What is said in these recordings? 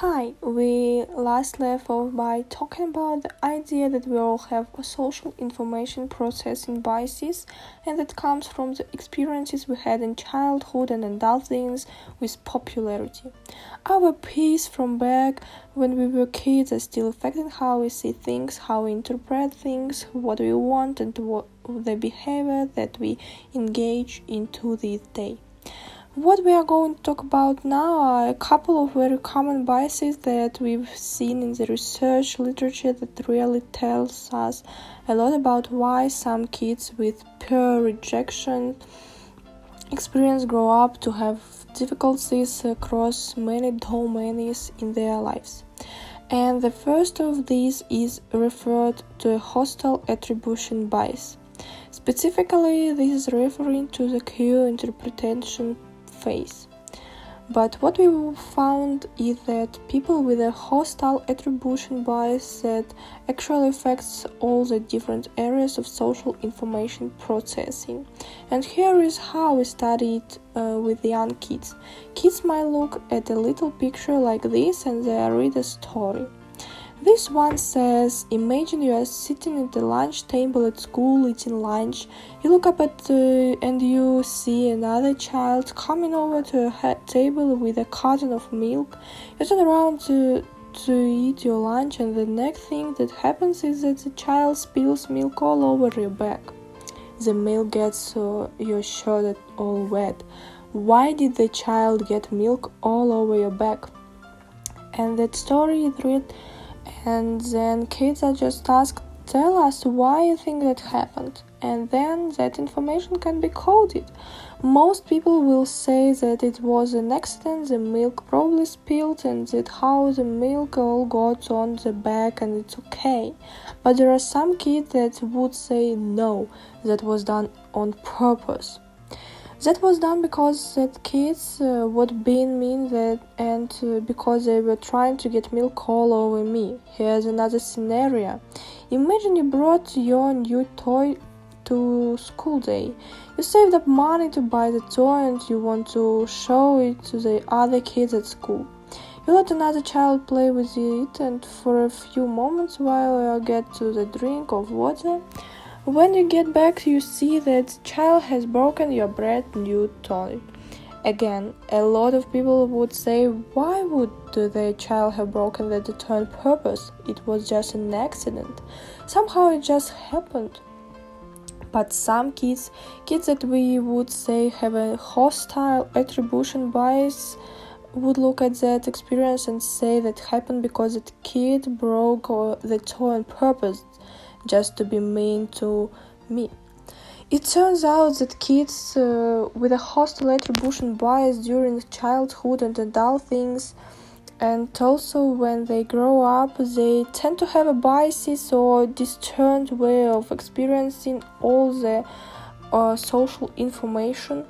Hi, we last left off by talking about the idea that we all have a social information processing biases, and that comes from the experiences we had in childhood and adulthood with popularity. Our peers from back when we were kids are still affecting how we see things, how we interpret things, what we want, and what the behavior that we engage into this day. What we are going to talk about now are a couple of very common biases that we've seen in the research literature that really tells us a lot about why some kids with peer rejection experience grow up to have difficulties across many domains in their lives. And the first of these is referred to a hostile attribution bias. Specifically, this is referring to the cue interpretation phase. But what we found is that people with a hostile attribution bias that actually affects all the different areas of social information processing. And here is how we studied with young kids. Kids might look at a little picture like this and they read a story. This one says, imagine you are sitting at the lunch table at school eating lunch. You look up and you see another child coming over to a table with a carton of milk. You turn around to eat your lunch, and the next thing that happens is that the child spills milk all over your back. The milk gets your shirt all wet. Why did the child get milk all over your back? And that story is read. And then kids are just asked, tell us why you think that happened. And then that information can be coded. Most people will say that it was an accident, the milk probably spilled, and that how the milk all got on the back and it's okay. But there are some kids that would say no, that was done on purpose. That was done because that kids were being mean and because they were trying to get milk all over me. Here's another scenario. Imagine you brought your new toy to school day. You saved up money to buy the toy and you want to show it to the other kids at school. You let another child play with it, and for a few moments while you get to the drink of water, when you get back, you see that the child has broken your brand new toy. Again, a lot of people would say, why would the child have broken the toy on purpose? It was just an accident. Somehow it just happened. But some kids that we would say have a hostile attribution bias, would look at that experience and say that happened because the kid broke the toy on purpose, just to be mean to me. It turns out that kids with a hostile attribution bias during childhood and adult things, and also when they grow up, they tend to have a biases or discerned way of experiencing all the social information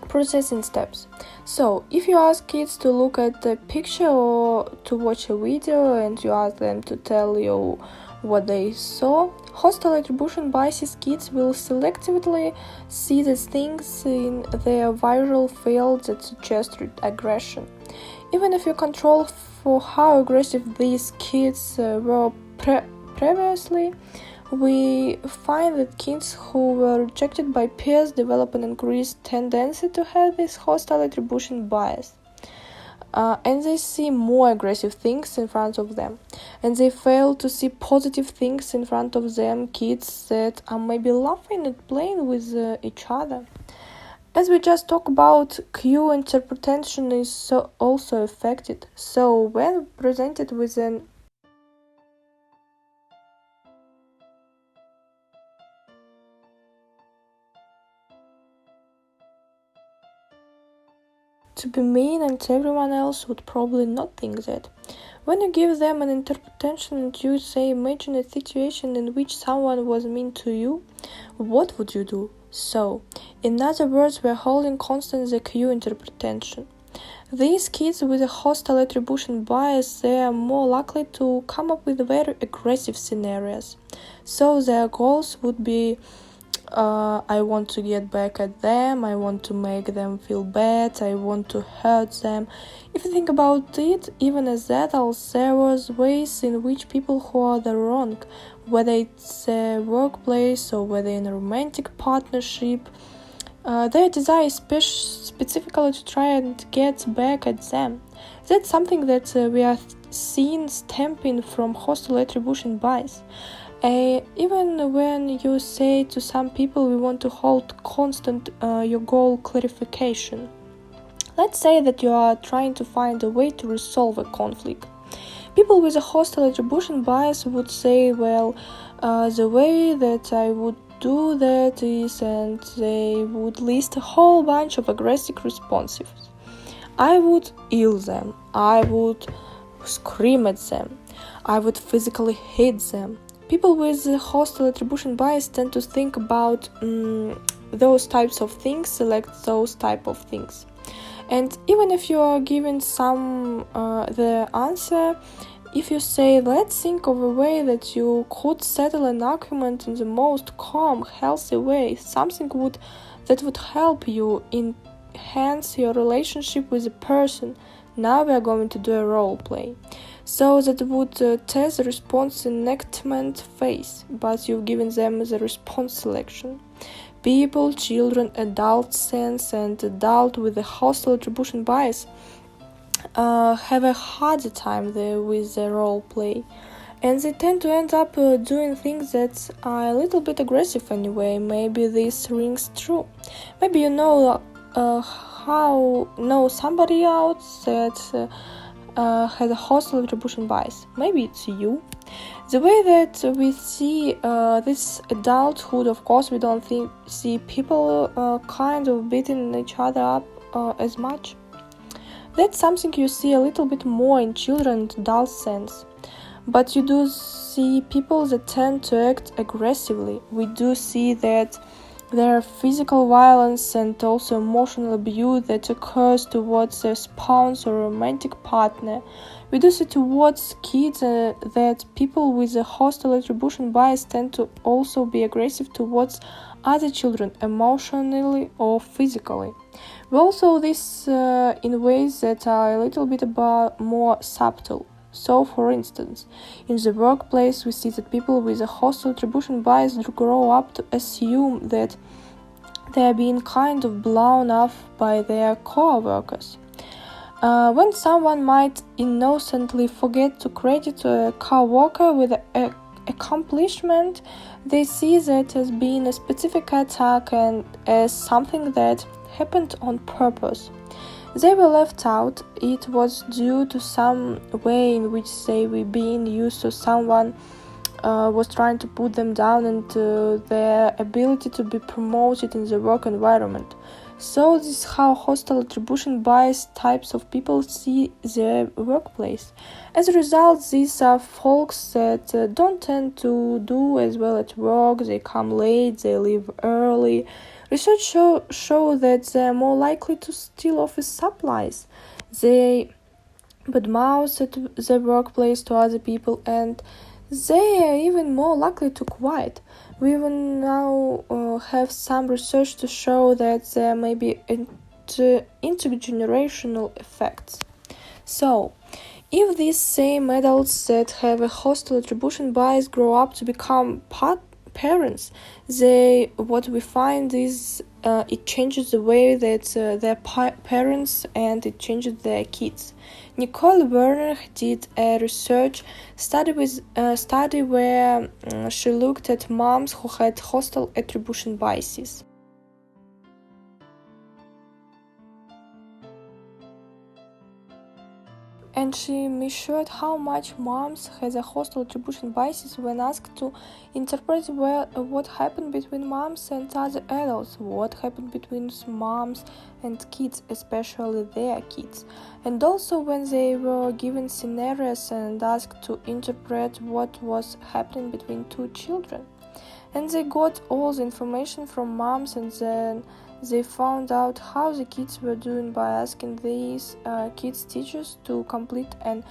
processing steps. So, if you ask kids to look at a picture or to watch a video and you ask them to tell you what they saw, hostile attribution biases kids will selectively see these things in their viral field that suggest aggression. Even if you control for how aggressive these kids were previously, we find that kids who were rejected by peers develop an increased tendency to have this hostile attribution bias. And they see more aggressive things in front of them, and they fail to see positive things in front of them, kids that are maybe laughing and playing with each other. As we just talked about, cue interpretation is also affected. So when presented with an to be mean, and everyone else would probably not think that. When you give them an interpretation and you say, imagine a situation in which someone was mean to you, what would you do? So, in other words, we're holding constant the cue interpretation. These kids with a hostile attribution bias, they are more likely to come up with very aggressive scenarios. So their goals would be I want to get back at them, I want to make them feel bad, I want to hurt them. If you think about it, even as adults, there was ways in which people who are the wrong, whether it's a workplace or whether in a romantic partnership, their desire is specifically to try and get back at them. That's something that we are seeing stamping from hostile attribution bias. Even when you say to some people we want to hold constant your goal clarification. Let's say that you are trying to find a way to resolve a conflict. People with a hostile attribution bias would say, well, the way that I would do that is, and they would list a whole bunch of aggressive responses. I would yell them, I would scream at them, I would physically hit them. People with hostile attribution bias tend to think about those types of things, select those type of things. And even if you are given the answer, if you say, let's think of a way that you could settle an argument in the most calm, healthy way, something that would help you enhance your relationship with the person. Now we are going to do a role play. So that would test the response enactment phase, but you've given them the response selection. People, children, adults, and adult with a hostile attribution bias have a harder time with the role play, and they tend to end up doing things that are a little bit aggressive anyway. Maybe this rings true. Maybe you know somebody else that has a hostile attribution bias. Maybe it's you. The way that we see this adulthood, of course, we don't see people kind of beating each other up as much. That's something you see a little bit more in children and adult sense. But you do see people that tend to act aggressively. We do see that there are physical violence and also emotional abuse that occurs towards their spouse or romantic partner. We do see towards kids that people with a hostile attribution bias tend to also be aggressive towards other children, emotionally or physically. We also this in ways that are a little bit more subtle. So, for instance, in the workplace, we see that people with a hostile attribution bias grow up to assume that they are being kind of blown off by their co-workers. When someone might innocently forget to credit a co-worker with an accomplishment, they see that as being a specific attack and as something that happened on purpose. They were left out. It was due to some way in which they were being used, so someone was trying to put them down and their ability to be promoted in the work environment. So this is how hostile attribution bias types of people see their workplace. As a result, these are folks that don't tend to do as well at work. They come late, they leave early. Research show that they are more likely to steal office supplies. They badmouth at the workplace to other people, and they are even more likely to quit. We even now have some research to show that there may be intergenerational effects. So, if these same adults that have a hostile attribution bias grow up to become parents, what we find is it changes the way that their parents and it changes their kids. Nicole Werner did a research study where she looked at moms who had hostile attribution biases. And she measured how much moms had a hostile attribution biases when asked to interpret what happened between moms and other adults, what happened between moms and kids, especially their kids, and also when they were given scenarios and asked to interpret what was happening between two children. And they got all the information from moms, and then they found out how the kids were doing by asking these kids' teachers to complete an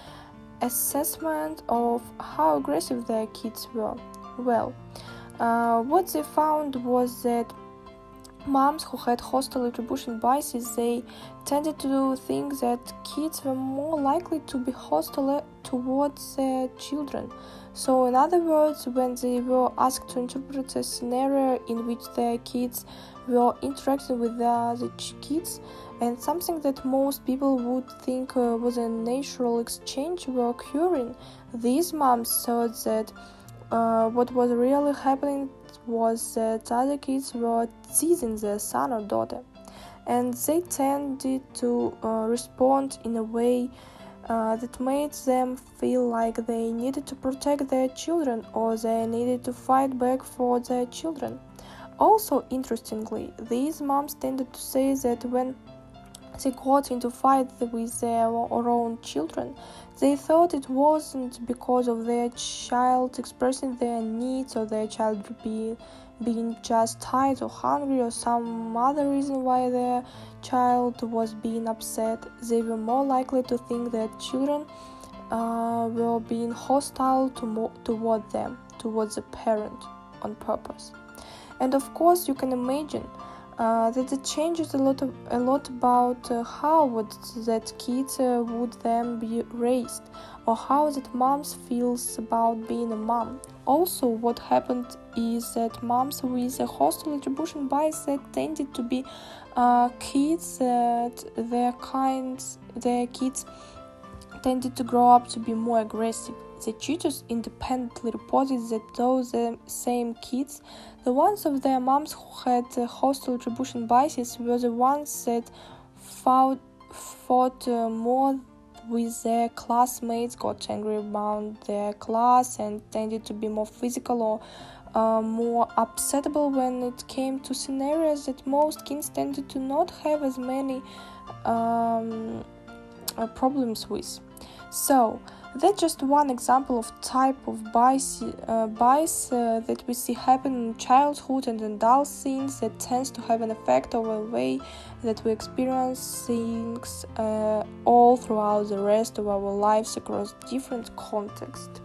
assessment of how aggressive their kids were. Well, What they found was that moms who had hostile attribution biases, they tended to think that kids were more likely to be hostile towards their children. So in other words, when they were asked to interpret a scenario in which their kids were interacting with the other kids, and something that most people would think was a natural exchange were occurring, these moms thought that what was really happening was that other kids were teasing their son or daughter, and they tended to respond in a way that made them feel like they needed to protect their children or they needed to fight back for their children. Also, interestingly, these moms tended to say that when they got into fights with their own children, they thought it wasn't because of their child expressing their needs or their child being just tired or hungry or some other reason why their child was being upset. They were more likely to think that children were being hostile toward them, towards the parent on purpose. And of course, you can imagine that it changes a lot about how that kids would then be raised, or how that moms feels about being a mom. Also, what happened is that moms with a hostile attribution bias that tended to be kids that their kids tended to grow up to be more aggressive. The tutors independently reported that those same kids, the ones of their moms who had hostile attribution biases, were the ones that fought more with their classmates, got angry about their class, and tended to be more physical or more upsettable when it came to scenarios that most kids tended to not have as many problems with. So that's just one example of type of bias that we see happen in childhood and adult scenes that tends to have an effect on the way that we experience things all throughout the rest of our lives across different contexts.